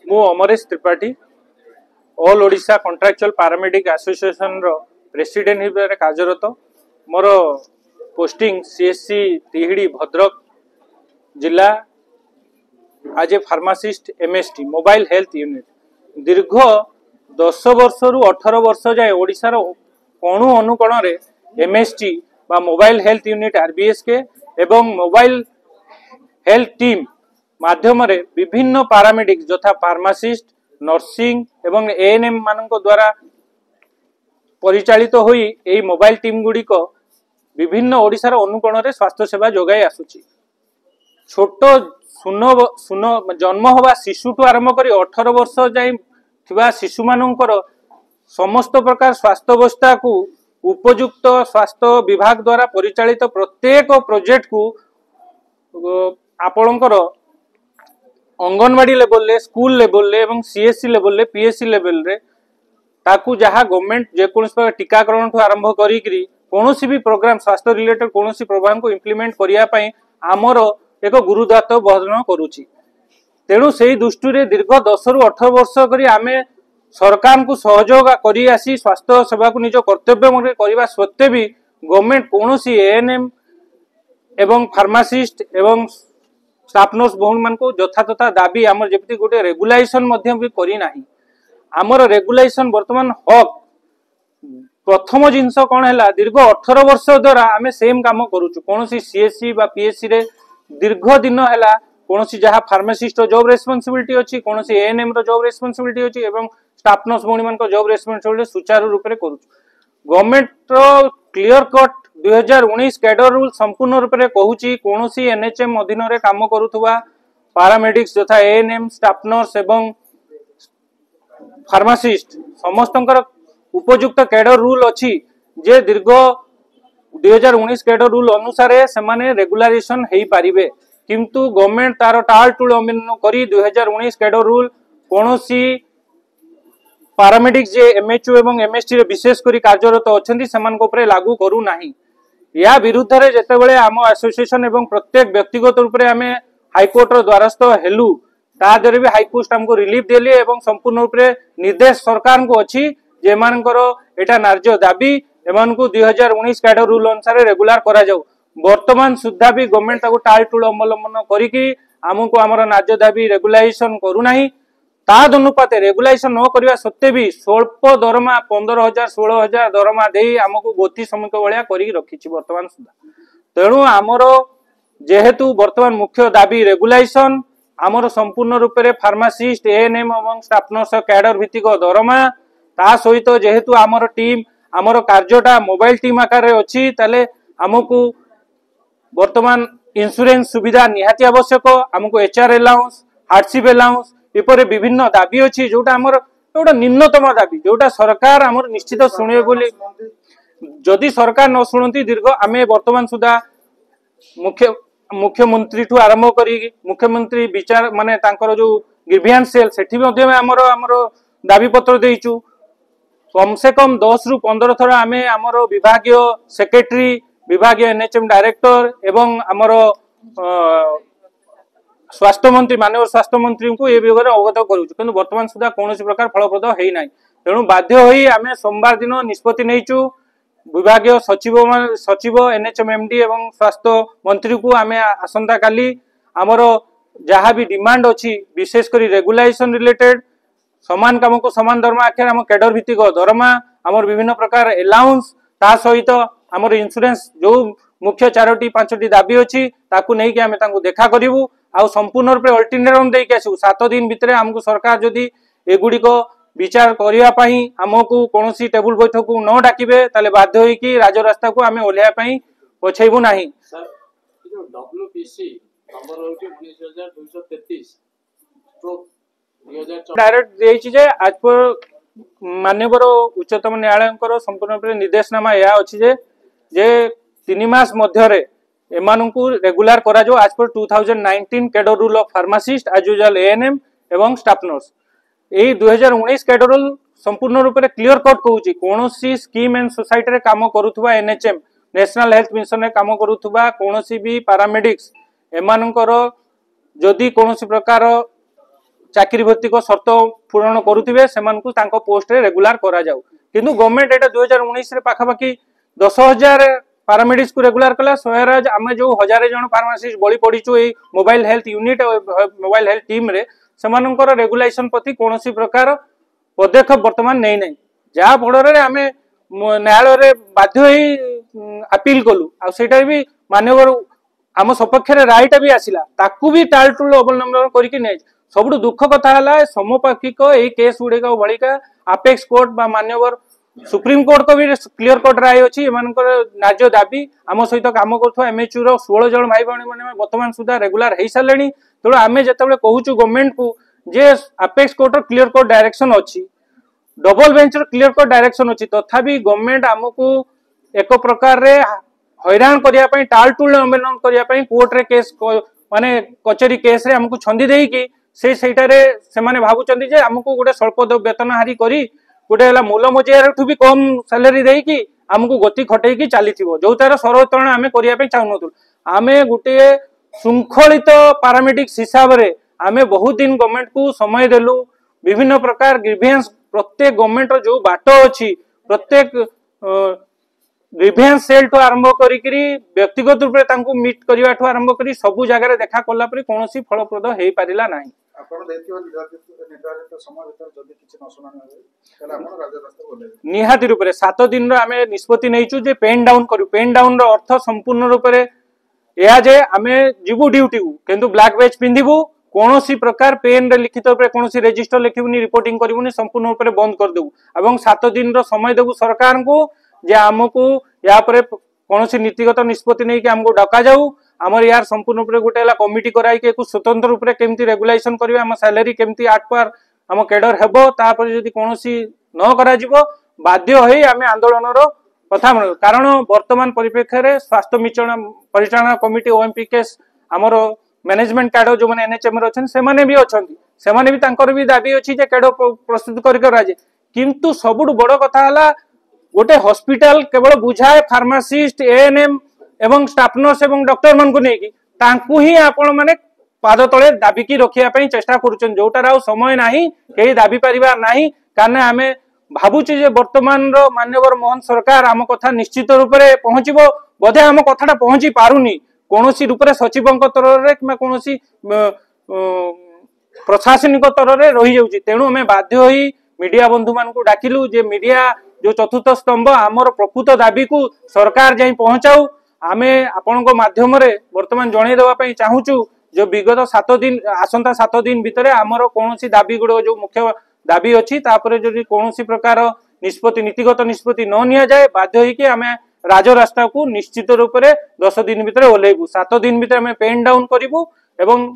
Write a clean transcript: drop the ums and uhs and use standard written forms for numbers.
मु Amaresh Tripathi all Odisha contractual paramedic association रो president हिसाब से कार्यरत। मोर पोस्टिंग सीएससी तिहिड़ी भद्रक जिला आज ए pharmacist MST mobile health unit दीर्घ 10 वर्ष रु 18 वर्ष जाए ओडिशार कोणु अनुकोण रे एमएसटी बा मोबाइल हेल्थ यूनिट आरबीएसके एवं मोबाइल हेल्थ टीम माध्यम रे विभिन्न पैरामेडिक यथा फार्मासिस्ट नर्सिंग एवं एएनएम मानक द्वारा परिचालित होई एई मोबाइल टीम गुड़िक विभिन्न ओडिशार अनुकोण रे स्वास्थ्य सेवा जोगाई आसुची। छोट सुन जन्म हवा शिशुठू आरंभ करी 18 वर्ष जाए थिबा शिशु मानकर समस्त प्रकार स्वास्थ्य अवस्था को उपयुक्त स्वास्थ्य विभाग द्वारा परिचालित प्रत्येक प्रोजेक्ट को आपणकर अंगनवाड़ी लेवल ले स्कूल लेवल ले एवं सीएससी लेवल ले पीएससी लेवल रे ताकू जहाँ गवर्नमेंट जेकोसी टीकाकरण ठू आरंभ करी कौनसी भी प्रोग्राम स्वास्थ्य रिलेटेड कौनसी प्रोग्राम को इम्प्लीमेंट करने आमर एक गुरुदायित्व बहन करुच्ची। तेणु से दृष्टि रे दीर्घ 10 रु 18 वर्ष करी आमे सरकार को सहयोग करी आसी स्वास्थ्य सेवा को निज कर्तव्य करने सत्वे भी गवर्नमेंट कौनसी एएनएम एवं फार्मासिस्ट एवं स्टाफ नर्स भौणी मान को यथातथा दाबी आमर जमी गोटे रेगुलेशन भी करना। आमर रेगुलेशन बर्तमान हक प्रथम जिनस कौन है दीर्घ 18 वर्ष द्वारा आम सेम काम करुचु कौन सीएससी बा पीएससी रे दीर्घ दिन है कौन जहाँ फार्मासिस्ट जॉब रेस्पॉन्सिबिलिटी अच्छी कौन एएनएम रो जॉब रेस्पॉन्सिबिलिटी अच्छी एवं स्टाफ नर्स भौणी मान जॉब रेस्पॉन्सिबिलिटी सुचारू रूप से करुचु। गवर्नमेंट रो क्लियर कट 2019 कैडर रूल संपूर्ण रूप से कहूची कौन एनएचएम अधीन रे काम करुवा पैरामेडिक्स यथा एएनएम स्टाफ नर्स एवं फार्मासिस्ट समस्त उपयुक्त कैडर रूल अच्छी जे दीर्घ 2019 कैडर रूल अनुसार से रेगुलारेशन हो पारिबे किंतु गवर्नमेंट तार टाल टूल अमीन करी 2019 कैडर रूल कौन पैरामेडिक्स जे एमएचओ एवं एमएसटी रे विशेष करी कार्यरत अच्छी से लागू करू नाही। या विरुद्ध रे जेतेबेले आम एसोसिएशन एवं प्रत्येक व्यक्तिगत रूप से आम हाईकोर्ट रो द्वारस्थ हेलु तादरे भी हाईकोर्ट हमको रिलीफ देली एवं संपूर्ण रूप से निर्देश सरकार को अच्छी जे मानकर एटा नार्य दाबी एमान को 2019 कैडर रूल अनुसार रेगुलार करा जाऊ। वर्तमान सुधा भी गवर्नमेंट ताको टाल टूल अवलंबन करिकी आमको आमर नार्य दाबी रेगुलेशन करू नाही। ताद अनुपाते रेगुलेशन न करवा सत्वे भी स्वल्प दरमा 15,000 16,000 दरमा दे आमको गोती श्रमिक भाया करी रखी वर्तमान सुधा। तेणु आमर जेहेतु वर्तमान मुख्य दाबी रेगुलेशन आमर संपूर्ण रूप से फार्मासिस्ट एएनएम और स्टाफ नर्स कैडर भित्तिक दरमा ता सहित जेहेतु आमर टीम आमर कार्यटा मोबाइल टीम आकार अच्छी ताले आमको वर्तमान इंश्योरेंस सुविधा निहाती आवश्यक आमको एचआर अलाउंस हार्डशिप अलाउंस इपर विभिन्न दाबी अच्छी जोटा आमर गोटे निम्नतम दाबी जोटा सरकार आमर निश्चित शुणे बोली जदि सरकार न शुणती दीर्घ आमे वर्तमान सुधा मुख्यमंत्री ठू आरंभ करी मुख्यमंत्री विचार माने तांकर जो ग्रीवियंस सेल सेठी मध्ये आमर दाबी पत्र देइचु कम से कम 10 रु 15 थर आमे आमर विभागीय सेक्रेटरी विभागीय एनएचएम डायरेक्टर एवं आमर स्वास्थ्य मंत्री माननीय स्वास्थ्य मंत्री को ये विषय अवगत करूछु किंतु वर्तमान सुधा कौन प्रकार फलप्रद है ना। तेणु बाध्य होई आमे सोमवार दिन निष्पत्ति नहींचु विभागीय सचिव एनएचएम एमडी एवं स्वास्थ्य मंत्री को आमे आसंता काली आमर जहाँ भी डिमांड अच्छी विशेषकर रेगुलेशन रिलेटेड समान काम को समान दरमा आखिर आम कैडर भित्तिक दरमा आमर विभिन्न प्रकार अलाउंस ता सहित आमर इंश्योरेंस जो मुख्य 4-5 दाबी अच्छी ताकू नहीं कि आमे तांको देखा करिवु आ संपूर्ण रूप से अल्टरनेटिव देके आसु 7 दिन भितर आमको सरकार जदि एगुड़ी विचार करने आमको कौन टेबुल बैठक को न डाकिबे ताले बाध्य होइकी राजरास्ता को आमे ओल्हेया पई पछेइबु नाही। डायरेक्ट देइछि जे आज पर माननीय उच्चतम न्यायालय संपूर्ण रूप से निर्देशनामा या अछि जे 3 मास मध्यरे एमानंकु रेगुलर करा जो आज पर 2019 cadre rule of pharmacist as usual ANM एवं स्टाफ नर्स यही 2019 कैडर रूल संपूर्ण रूप से क्लियर कट कहूँ कौन स्कीम एंड सोसाइटी रे काम करुवा एनएचएम नेशनल हेल्थ मिशन रे काम करूथुबा कोनोसी भी पैरामेडिक्स एमानकर जदि कोनोसी प्रकार चाकरी भर्ती को शर्त पूरण करुथिबे सेमानकु तांको पोस्ट रे रेगुलर करा जाऊ किंतु गवर्नमेंट एटा 2019 रे पाखापाखी 10,000 पैरामेडिक्स को रेगुलर कला स्वयराज आमे जो 1000 जन फार्मासिस्ट बळी पडिचु ए mobile health unit mobile health team रे सेमानकर रेगुलेशन प्रति कोनोसी प्रकार पदक्षेप वर्तमान नै नै जा फଳରେ आमे न्यायालय रे बाध्य होई अपील कलु आ सेटा भी मान्यवर आम सपक्ष रायटा भी आसिला ताकू भी टालटुल अवलंबन करके नै सबुठ दुख कथा है समपाक्षिक यही केस गुड़िक भलिका आपेक्स कोर्ट बा मान्यवर सुप्रीम कोर्ट को भी क्लियर कट राय अच्छी न्याय दाबी आम सहित काम करमेचू 16 जन भाई भाई मैंने बर्तमान सुधा रेगुलर हो सारे तेणु आम जो कहूँ गवर्नमेंट को जे apex court clear cut direction अच्छी double bench clear cut direction अच्छी तथापि गवर्नमेंट आमको एक प्रकार हैरान करने टालटुल अवलंबन करने कोर्ट रे केस माने कचेरी केस रे हमको छंदी देकी से माने भावुचंदी जे हमको गोटे स्वल्प वेतन हारी करी गोटे हला मूल मजुरिया भी कम सैलरी देकी हमको गति खटेकी चली जो तार सरतरण आम करने चाहूँ आम गोटे श्रृंखलित पैरामेडिक्स हिसाब से आम बहुत दिन गवर्नमेंट को समय देलु विभिन्न प्रकार ग्रीवेंस प्रत्येक गवर्नमेंट जो बाट अच्छी प्रत्येक ग्रीवेंस सेल ठू आरंभ करी व्यक्तिगत रूप से मीट करने आरंभ करी सबू जगह देखा कला पर कौन फलप्रद हो पारा ना निहाती रूप से 7 दिन आम निष्पत्ति नहीं जे पेन डाउन करू पेन डाउन अर्थ संपूर्ण रूप से यह जे आम जीवु ड्यूटी को किंतु ब्लैक बैच पिंधु कौन प्रकार पेन रे लिखित रूप कौन रजिस्टर लिखबनी रिपोर्टिंग करूनी संपूर्ण रूप से बंद करदेबू और 7 दिन समय देबू सरकार को जे आमको या कौन नीतिगत निष्पत्ति नहीं कि आमको डका जाऊ आमर यार संपूर्ण रूप गोटे कमिटी कराई स्वतंत्र रूप से केमती रेगुलेशन करिवे आम सैलरी केमती 8 पर आम कैडर हेबो तापर जदि कोनोसी न करा जिवो बाध्य होई आम आंदोलन कथा कारण वर्तमान परिप्रेक्षी में स्वास्थ्य मिश्रण परिचालना कमिटी ओएमपीकेएस आमर मैनेजमेंट कैडर जो मैंने एनएचएम अच्छे से भी अच्छा से भी दाबी अच्छी कैडर प्रस्तुत कर किंतु सबुठ बड़ कथा है गोटे हॉस्पिटल केवल बुझाए फार्मासिस्ट एएनएम एवं स्टाफ नर्स एवं डॉक्टर मान को नहीं ही आपण माने पाद तले दाबिकी रखिया चेष्टा करुछन जोटार आ समय नाही कहीं दाबी पारिबा नाही कारण आम भावुचे जे वर्तमान मान्यवर मोहन सरकार आम कथा निश्चित रूप से पहुंचबो बोधे आम कथाटा पहुंची पारुनी कौनसी रूप से सचिवों स्तर में कि कौनसी प्रशासनिक स्तर में रही जाउची तेणु आम बाध्य होई मीडिया बंधु मान को डाकिलु जे मीडिया जो चतुर्थ स्तंभ आमर प्रकृत दाबी को सरकार जाई पहुंचाऊ आमे आपनको माध्यम रे वर्तमान जणै देबा पई चाहूचु जो विगत 7 दिन आसंता 7 दिन भितरे आमर कोनोसी दाबी गुडो जो मुख्य दाबी अछि तापरे जदि कोनोसी प्रकार निष्पत्ति नीतिगत निष्पत्ति न निया जाए बाध्य होई कि आमे राज रास्ता को निश्चित रूप से 10 दिन भितरे ओलेबू 7 दिन भितरे आमे पेन डाउन करिवु एवं